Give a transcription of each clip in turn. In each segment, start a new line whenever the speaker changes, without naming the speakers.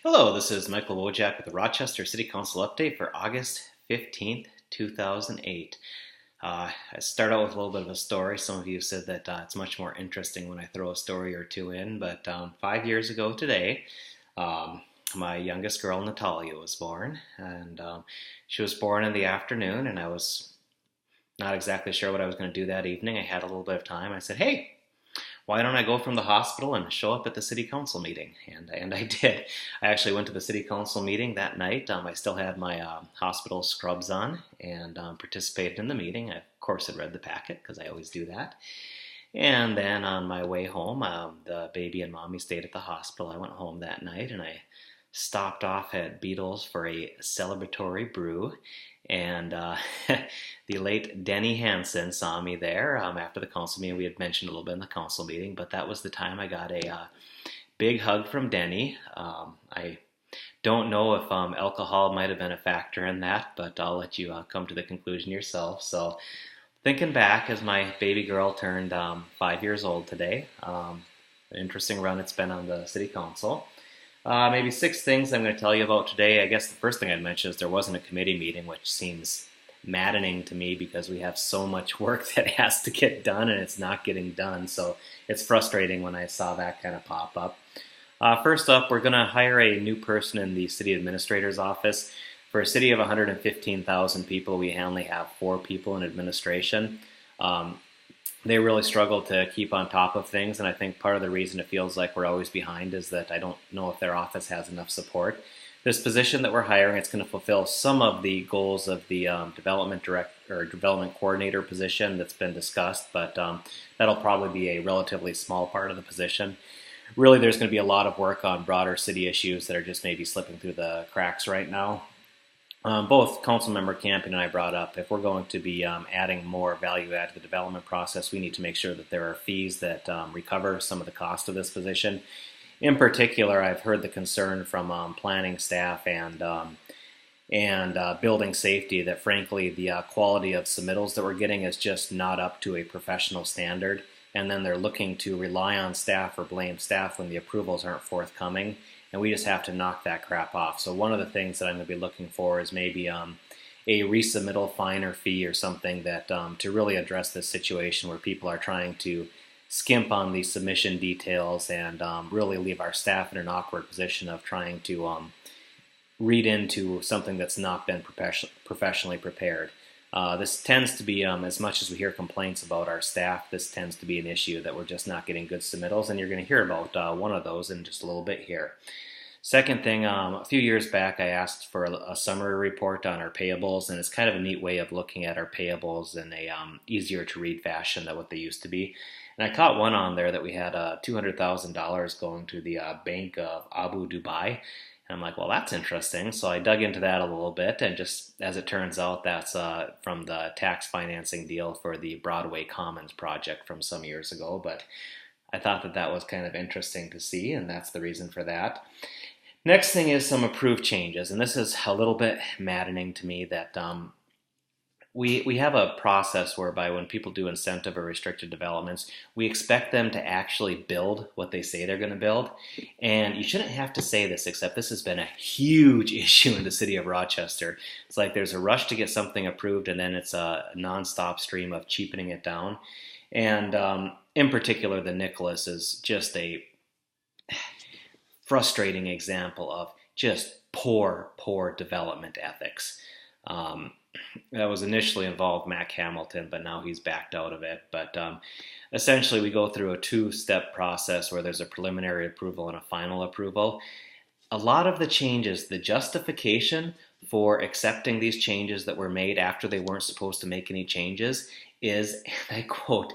Hello, this is Michael Wojcik with the Rochester City Council update for August 15th, 2008. I start out with a little bit of a story. Some of you said that it's much more interesting when I throw a story or two in, but 5 years ago today, my youngest girl, Natalia, was born, and she was born in the afternoon, and I was not exactly sure what I was going to do that evening. I had a little bit of time. I said, hey, why don't I go from the hospital and show up at the city council meeting? And I did. I actually went to the city council meeting that night. I still had my hospital scrubs on and participated in the meeting. I, of course, had read the packet because I always do that. And then on my way home, the baby and mommy stayed at the hospital. I went home that night and I stopped off at Beatles for a celebratory brew. And the late Denny Hansen saw me there after the council meeting. We had mentioned a little bit in the council meeting, but that was the time I got a big hug from Denny. I don't know if alcohol might have been a factor in that, but I'll let you come to the conclusion yourself. So thinking back as my baby girl turned 5 years old today, an interesting run it's been on the city council. Maybe 6 things I'm going to tell you about today. I guess the first thing I'd mention is there wasn't a committee meeting, which seems maddening to me because we have so much work that has to get done and it's not getting done. So it's frustrating when I saw that kind of pop up. First up, we're going to hire a new person in the city administrator's office. For a city of 115,000 people, we only have 4 people in administration. They really struggle to keep on top of things, and I think part of the reason it feels like we're always behind is that I don't know if their office has enough support. This position that we're hiring, it's going to fulfill some of the goals of the development coordinator position that's been discussed, but that'll probably be a relatively small part of the position. Really, there's going to be a lot of work on broader city issues that are just maybe slipping through the cracks right now. Both Councilmember Campion and I brought up, if we're going to be adding more value add to the development process, we need to make sure that there are fees that recover some of the cost of this position. In particular, I've heard the concern from planning staff and building safety that frankly the quality of submittals that we're getting is just not up to a professional standard, and then they're looking to rely on staff or blame staff when the approvals aren't forthcoming. And we just have to knock that crap off. So one of the things that I'm going to be looking for is maybe a resubmittal fine or fee or something that to really address this situation where people are trying to skimp on the submission details and really leave our staff in an awkward position of trying to read into something that's not been professionally prepared. This tends to be, as much as we hear complaints about our staff, this tends to be an issue that we're just not getting good submittals, and you're going to hear about one of those in just a little bit here. Second thing, a few years back I asked for a summary report on our payables, and it's kind of a neat way of looking at our payables in a easier to read fashion than what they used to be. And I caught one on there that we had $200,000 going to the Bank of Abu Dhabi. And I'm like, well, that's interesting. So I dug into that a little bit, and just as it turns out, that's from the tax financing deal for the Broadway Commons project from some years ago. But I thought that that was kind of interesting to see, and that's the reason for that. Next thing is some approved changes, and this is a little bit maddening to me that we have a process whereby when people do incentive or restricted developments, we expect them to actually build what they say they're going to build. And you shouldn't have to say this, except this has been a huge issue in the city of Rochester. It's like there's a rush to get something approved, and then it's a nonstop stream of cheapening it down. And in particular, the Nicholas is just a frustrating example of just poor development ethics. That was initially involved Mac Hamilton, but now he's backed out of it. But essentially, we go through a 2-step process where there's a preliminary approval and a final approval. A lot of the changes, the justification for accepting these changes that were made after they weren't supposed to make any changes is, and I quote,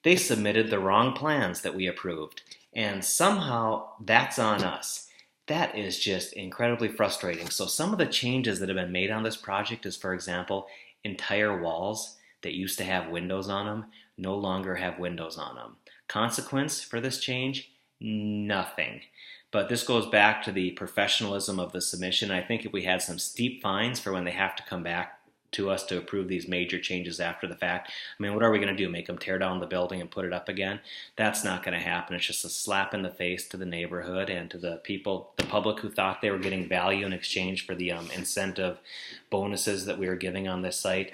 they submitted the wrong plans that we approved, and somehow that's on us. That is just incredibly frustrating. So some of the changes that have been made on this project is, for example, entire walls that used to have windows on them no longer have windows on them. Consequence for this change? Nothing. But this goes back to the professionalism of the submission. I think if we had some steep fines for when they have to come back to us to approve these major changes after the fact. I mean, what are we going to do? Make them tear down the building and put it up again? That's not going to happen. It's just a slap in the face to the neighborhood and to the people, the public who thought they were getting value in exchange for the incentive bonuses that we were giving on this site.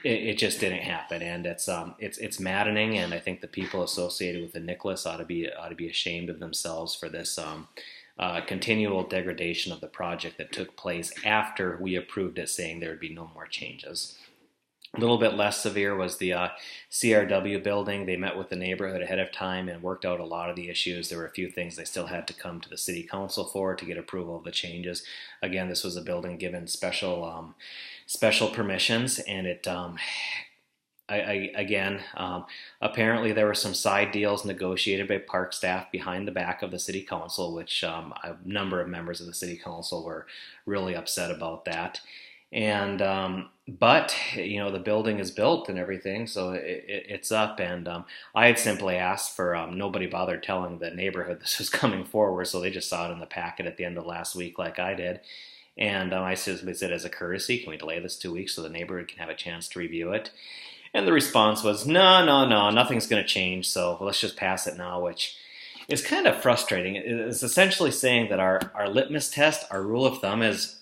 It just didn't happen, and it's maddening. And I think the people associated with the Nicholas ought to be ashamed of themselves for this continual degradation of the project that took place after we approved it, saying there would be no more changes. A little bit less severe was the CRW building. They met with the neighborhood ahead of time and worked out a lot of the issues. There were a few things they still had to come to the city council for to get approval of the changes. Again, this was a building given special permissions, and it apparently there were some side deals negotiated by park staff behind the back of the city council, which a number of members of the city council were really upset about that. And but the building is built and everything, so it's up. And I had simply asked for nobody bothered telling the neighborhood this was coming forward, so they just saw it in the packet at the end of last week, like I did. And I simply said, as a courtesy, can we delay this 2 weeks so the neighborhood can have a chance to review it? And the response was, no, nothing's going to change, so let's just pass it now, which is kind of frustrating. It's essentially saying that our litmus test, our rule of thumb is,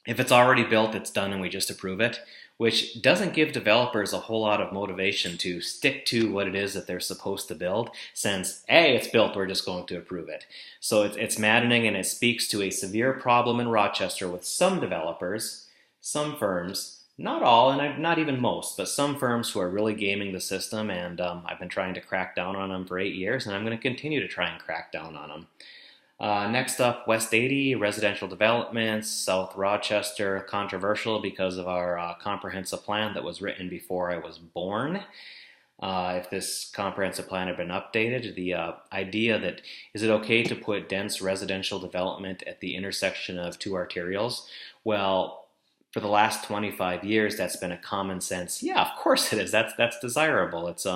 if it's already built, it's done and we just approve it, which doesn't give developers a whole lot of motivation to stick to what it is that they're supposed to build, since, hey, it's built, we're just going to approve it. So it's maddening, and it speaks to a severe problem in Rochester with some developers, some firms, not all, and not even most, but some firms who are really gaming the system, and I've been trying to crack down on them for 8 years, and I'm going to continue to try and crack down on them. Next up, West 80, residential developments, South Rochester, controversial because of our comprehensive plan that was written before I was born. If this comprehensive plan had been updated, the idea that, is it okay to put dense residential development at the intersection of two arterials? Well, for the last 25 years, that's been a common sense. Yeah, of course it is. That's desirable. It's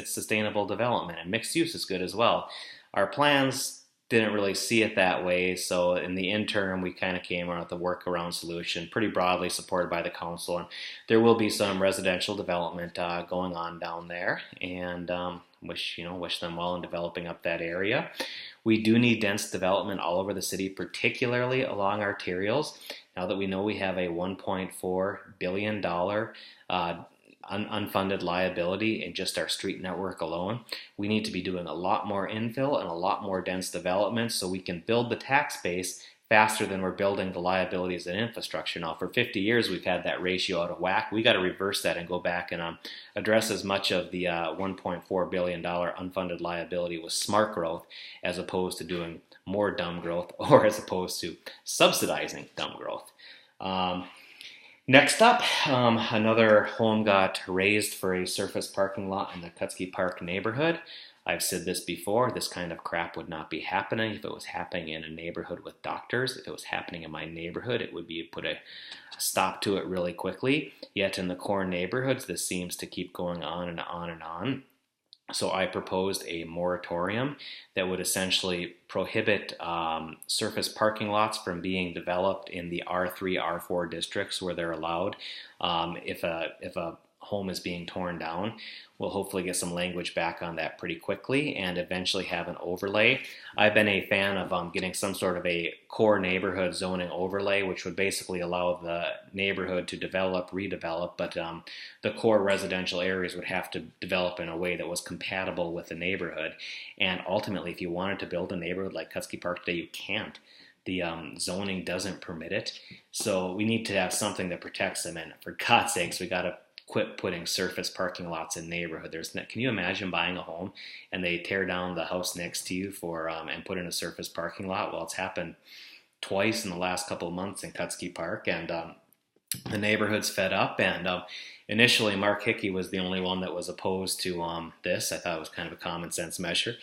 sustainable development, and mixed use is good as well. Our plans didn't really see it that way, so in the interim we kind of came around with a workaround solution, pretty broadly supported by the council, and there will be some residential development going on down there, and wish them well in developing up that area. We do need dense development all over the city, particularly along arterials. Now that we know we have a $1.4 billion unfunded liability in just our street network alone, we need to be doing a lot more infill and a lot more dense development so we can build the tax base faster than we're building the liabilities and infrastructure. Now, for 50 years, we've had that ratio out of whack. We got to reverse that and go back and address as much of the $1.4 billion unfunded liability with smart growth, as opposed to doing more dumb growth, or as opposed to subsidizing dumb growth. Next up, another home got raised for a surface parking lot in the Kutsky Park neighborhood. I've said this before, this kind of crap would not be happening if it was happening in a neighborhood with doctors. If it was happening in my neighborhood, it would be put a stop to it really quickly. Yet in the core neighborhoods, this seems to keep going on and on and on. So I proposed a moratorium that would essentially prohibit surface parking lots from being developed in the R3, R4 districts where they're allowed. If a home is being torn down, we'll hopefully get some language back on that pretty quickly and eventually have an overlay. I've been a fan of getting some sort of a core neighborhood zoning overlay, which would basically allow the neighborhood to develop, redevelop, but the core residential areas would have to develop in a way that was compatible with the neighborhood. And ultimately, if you wanted to build a neighborhood like Kutsky Park today, you can't. The zoning doesn't permit it. So we need to have something that protects them. And for God's sakes, we got to quit putting surface parking lots in neighborhood. Can you imagine buying a home and they tear down the house next to you and put in a surface parking lot? Well, it's happened twice in the last couple of months in Kutsky Park, and the neighborhood's fed up. And initially, Mark Hickey was the only one that was opposed to this. I thought it was kind of a common sense measure.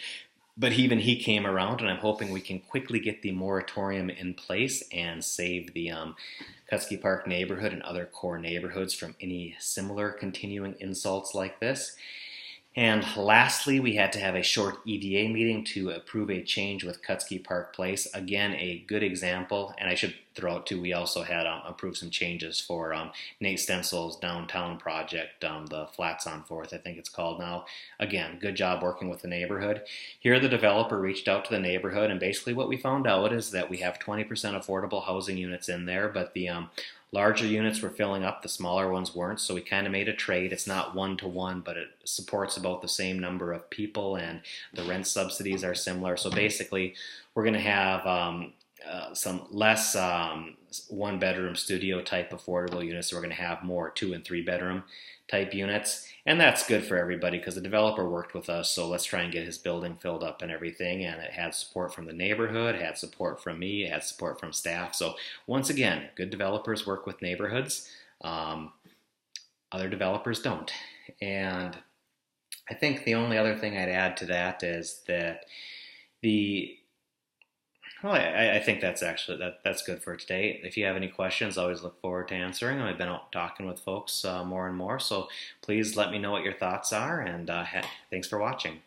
But even he came around, and I'm hoping we can quickly get the moratorium in place and save the Kutsky Park neighborhood and other core neighborhoods from any similar continuing insults like this. And lastly, we had to have a short EDA meeting to approve a change with Kutsky Park Place. Again, a good example. And I should throw out too, we also had approved some changes for Nate Stencil's downtown project, the Flats on 4th, I think it's called now. Again, good job working with the neighborhood. Here, the developer reached out to the neighborhood, and basically what we found out is that we have 20% affordable housing units in there, but the larger units were filling up, the smaller ones weren't, so we kind of made a trade. It's not one-to-one, but it supports about the same number of people, and the rent subsidies are similar. So basically, we're going to have some less one-bedroom studio type affordable units. So we're going to have more 2- and 3-bedroom type units, and that's good for everybody because the developer worked with us, so let's try and get his building filled up and everything, and it had support from the neighborhood, it had support from me, it had support from staff. So once again, good developers work with neighborhoods, other developers don't. And I think the only other thing I'd add to that is that I think that's actually that's good for today. If you have any questions, I always look forward to answering. I've been out talking with folks more and more, so please let me know what your thoughts are, and thanks for watching.